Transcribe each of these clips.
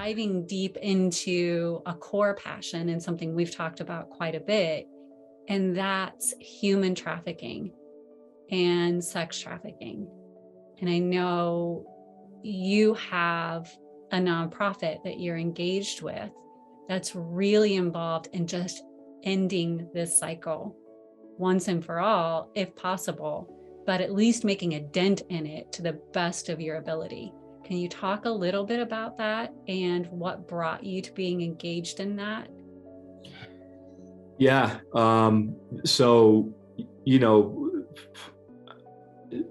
diving deep into a core passion and something we've talked about quite a bit, and that's human trafficking and sex trafficking. And I know you have a nonprofit that you're engaged with that's really involved in just ending this cycle once and for all, if possible, but at least making a dent in it to the best of your ability. Can you talk a little bit about that and what brought you to being engaged in that? Yeah. So, you know,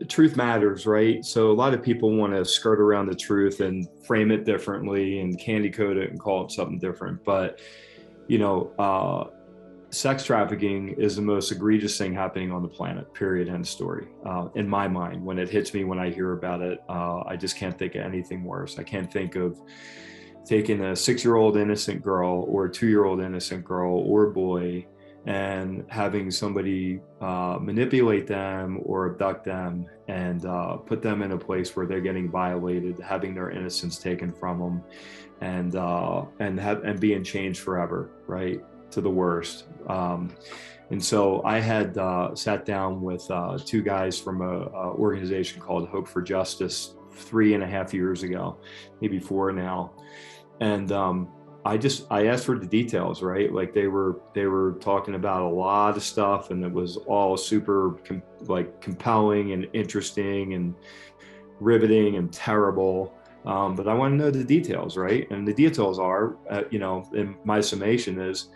truth matters, right? So a lot of people want to skirt around the truth and frame it differently and candy coat it and call it something different. But, you know, sex trafficking is the most egregious thing happening on the planet, period, end story. In my mind, when it hits me, when I hear about it, I just can't think of anything worse. I can't think of taking a 6-year-old innocent girl or a 2-year-old innocent girl or boy and having somebody manipulate them or abduct them and put them in a place where they're getting violated, having their innocence taken from them, and being changed forever, right, to the worst. And so I had sat down with 2 guys from a organization called Hope for Justice 3.5 years ago, maybe 4 now. And I asked for the details, right? Like they were talking about a lot of stuff, and it was all super compelling and interesting and riveting and terrible. But I want to know the details, right? And the details are, you know, in my summation is,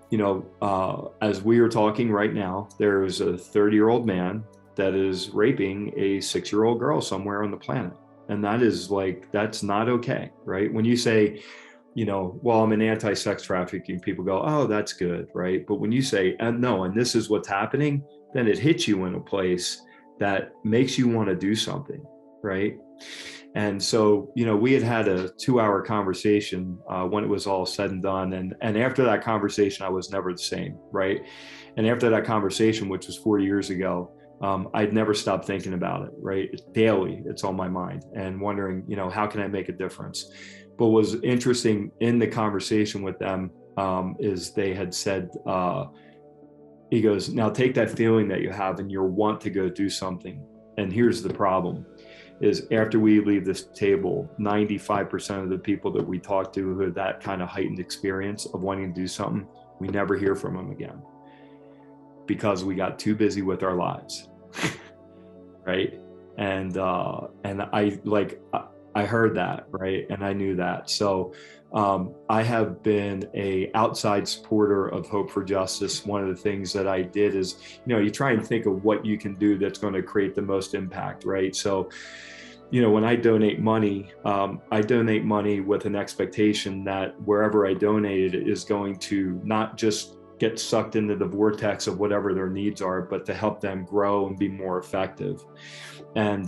you know, as we are talking right now, there is a 30-year-old man that is raping a 6-year-old girl somewhere on the planet. And that is that's not okay, right? When you say, you know, well, I'm an anti-sex trafficking, people go, oh, that's good, right? But when you say, and no, and this is what's happening, then it hits you in a place that makes you want to do something, right? And so, you know, we had a 2-hour conversation when it was all said and done. And after that conversation, I was never the same, right? And after that conversation, which was 4 years ago, I'd never stopped thinking about it, right? Daily, it's on my mind and wondering, you know, how can I make a difference? But what was interesting in the conversation with them is they had said, he goes, now take that feeling that you have and your want to go do something. And here's the problem is after we leave this table, 95% of the people that we talk to who have that kind of heightened experience of wanting to do something, we never hear from them again because we got too busy with our lives. Right. And I heard that, right? And I knew that. So I have been a outside supporter of Hope for Justice. One of the things that I did is, you know, you try and think of what you can do that's going to create the most impact, right? So, you know, when I donate money with an expectation that wherever I donate it is going to not just get sucked into the vortex of whatever their needs are, but to help them grow and be more effective. And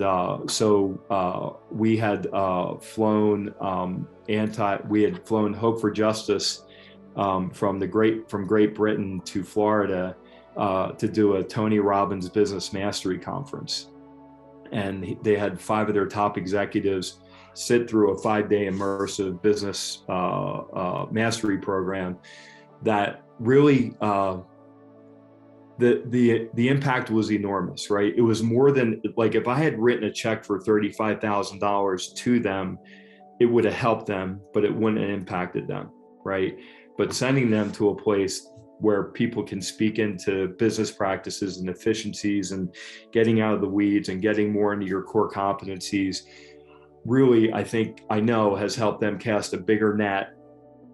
so we had flown Hope for Justice from Great Britain to Florida to do a Tony Robbins Business Mastery Conference. And they had 5 of their top executives sit through a 5-day immersive business mastery program that really the impact was enormous, right? It was more than, like, if I had written a check for $35,000 to them, it would have helped them, but it wouldn't have impacted them, right? But sending them to a place where people can speak into business practices and efficiencies and getting out of the weeds and getting more into your core competencies, really, I know has helped them cast a bigger net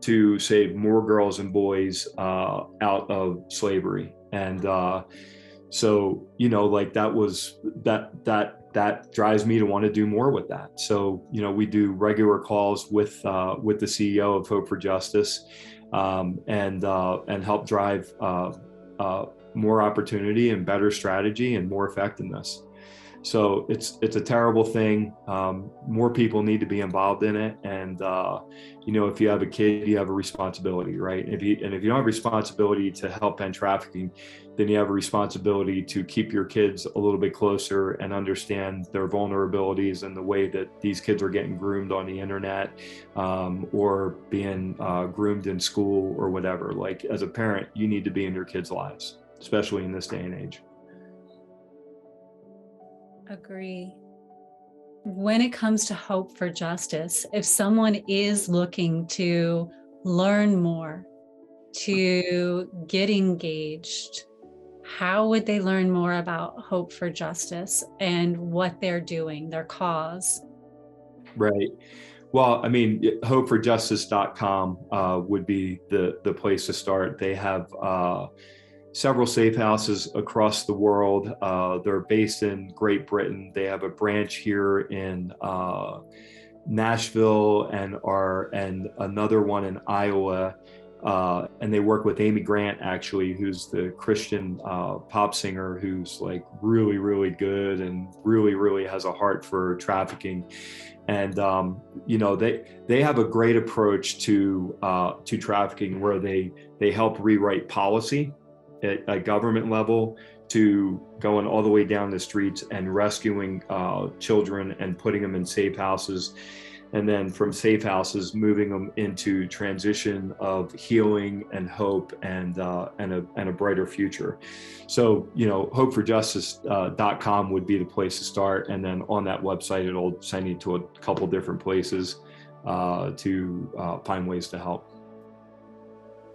to save more girls and boys out of slavery. And so, you know, like that drives me to want to do more with that. So, you know, we do regular calls with the CEO of Hope for Justice and help drive more opportunity and better strategy and more effectiveness. So it's a terrible thing. More people need to be involved in it. And, if you have a kid, you have a responsibility, right? If you don't have a responsibility to help end trafficking, then you have a responsibility to keep your kids a little bit closer and understand their vulnerabilities and the way that these kids are getting groomed on the internet, or being groomed in school or whatever. Like, as a parent, you need to be in your kids' lives, especially in this day and age. Agree. When it comes to hope for justice, if someone is looking to learn more, to get engaged, how would they learn more about Hope for Justice and what they're doing, their cause? Right. Well, I mean, hopeforjustice.com would be the place to start. They have several safe houses across the world. They're based in Great Britain. They have a branch here in Nashville and another one in Iowa. And they work with Amy Grant, actually, who's the Christian pop singer, who's like really, really good and really, really has a heart for trafficking. And they have a great approach to trafficking, where they help rewrite policy at government level, to going all the way down the streets and rescuing children and putting them in safe houses, and then from safe houses moving them into transition of healing and hope and a brighter future. So hopeforjustice.com would be the place to start, and then on that website it'll send you to a couple different places to find ways to help.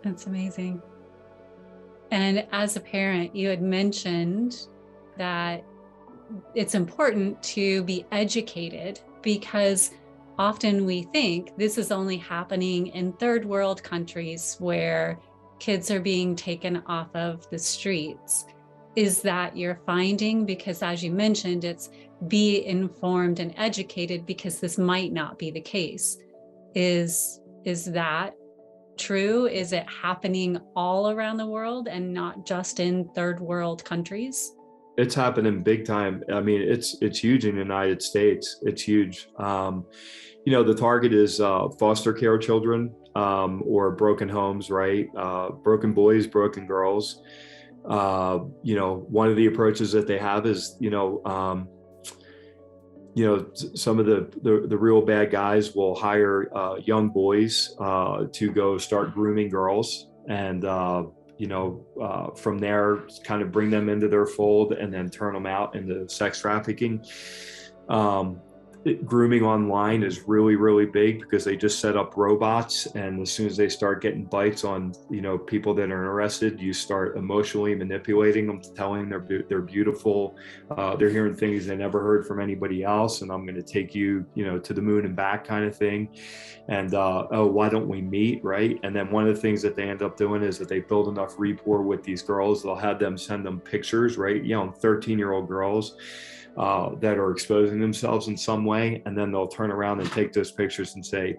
That's amazing. And as a parent, you had mentioned that it's important to be educated, because often we think this is only happening in third world countries where kids are being taken off of the streets. Is that your finding? Because as you mentioned, it's be informed and educated, because this might not be the case. Is that true? Is it happening all around the world and not just in third world countries? It's happening big time. I mean, it's huge in the United States. It's huge. The target is foster care children, or broken homes, right? Broken boys, broken girls. One of the approaches that they have is, some of the real bad guys will hire young boys to go start grooming girls, and from there kind of bring them into their fold and then turn them out into sex trafficking. Grooming online is really, really big, because they just set up robots, and as soon as they start getting bites on people that are interested, you start emotionally manipulating them, telling them they're beautiful, they're hearing things they never heard from anybody else, and I'm going to take you to the moon and back, kind of thing. And why don't we meet, right? And then one of the things that they end up doing is that they build enough rapport with these girls, they'll have them send them pictures, right? 13-year-old girls that are exposing themselves in some way, and then they'll turn around and take those pictures and say,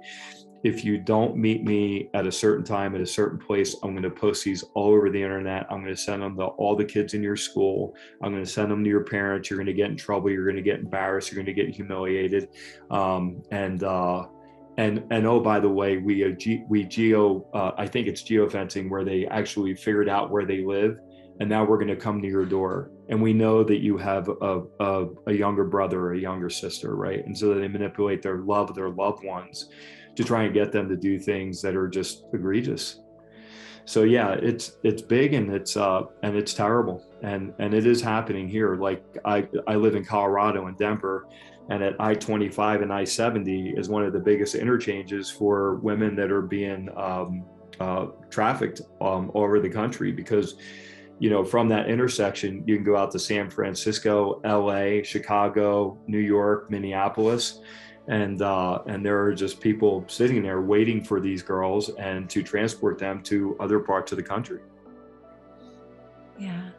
if you don't meet me at a certain time at a certain place, I'm going to post these all over the internet. I'm going to send them to all the kids in your school. I'm going to send them to your parents. You're going to get in trouble. You're going to get embarrassed. You're going to get humiliated. And oh, by the way, I think it's geofencing, where they actually figured out where they live, and now we're going to come to your door, and we know that you have a younger brother or a younger sister, right? And so they manipulate their loved ones to try and get them to do things that are just egregious. So yeah, it's big, and it's terrible, and it is happening here. Like I live in Colorado, in Denver, and at I-25 and I-70 is one of the biggest interchanges for women that are being trafficked all over the country, because from that intersection, you can go out to San Francisco, LA, Chicago, New York, Minneapolis, and there are just people sitting there waiting for these girls and to transport them to other parts of the country. Yeah.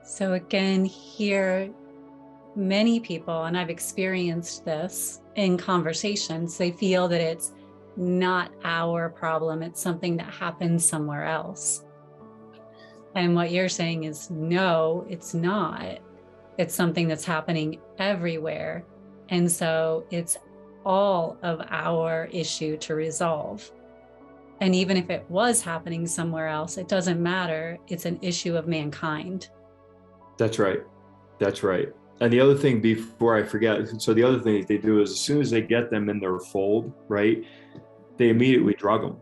So again, here, many people, and I've experienced this in conversations, they feel that it's not our problem. It's something that happens somewhere else. And what you're saying is, no, it's not. It's something that's happening everywhere. And so it's all of our issue to resolve. And even if it was happening somewhere else, it doesn't matter. It's an issue of mankind. That's right. That's right. And the other thing, before I forget, so the other thing that they do is as soon as they get them in their fold, right, they immediately drug them.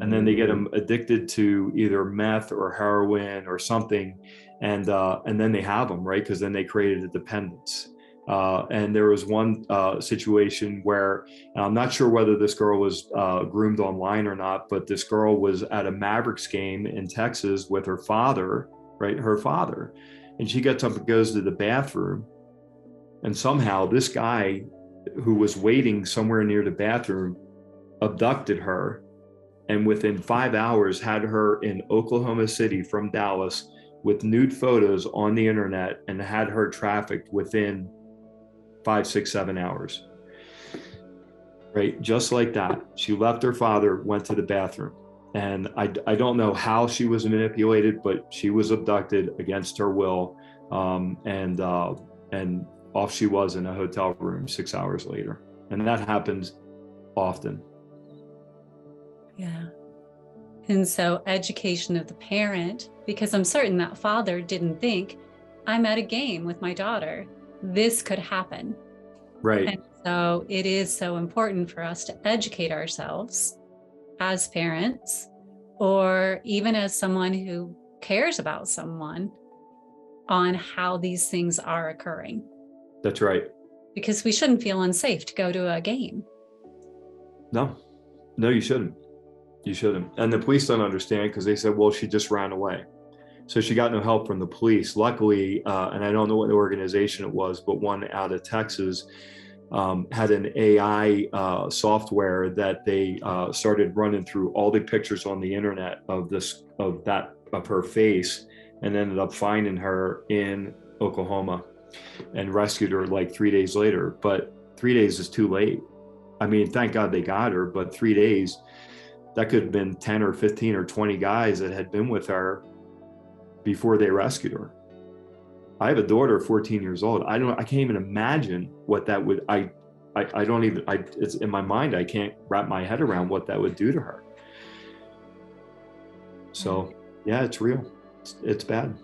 And then they get them addicted to either meth or heroin or something. And then they have them, right? Because then they created a dependence. And there was one situation where, and I'm not sure whether this girl was groomed online or not, but this girl was at a Mavericks game in Texas with her father, right? Her father. And she gets up and goes to the bathroom. And somehow this guy who was waiting somewhere near the bathroom abducted her. And within 5 hours had her in Oklahoma City from Dallas with nude photos on the internet and had her trafficked within 5, 6, 7 hours. Right? Just like that. She left her father, went to the bathroom. And I don't know how she was manipulated, but she was abducted against her will. And off she was in a hotel room 6 hours later. And that happens often. Yeah. And so education of the parent, because I'm certain that father didn't think, I'm at a game with my daughter, this could happen. Right. And so it is so important for us to educate ourselves as parents, or even as someone who cares about someone, on how these things are occurring. That's right. Because we shouldn't feel unsafe to go to a game. No, you shouldn't. You shouldn't. And the police don't understand because they said, well, she just ran away. So she got no help from the police. Luckily, and I don't know what the organization it was, but one out of Texas had an AI software that they started running through all the pictures on the internet of her face, and ended up finding her in Oklahoma and rescued her like 3 days later. But 3 days is too late. I mean, thank God they got her, but 3 days, that could have been 10 or 15 or 20 guys that had been with her before they rescued her. I have a daughter, 14 years old. I can't even imagine what that would, it's in my mind, I can't wrap my head around what that would do to her. So yeah, it's real. It's bad.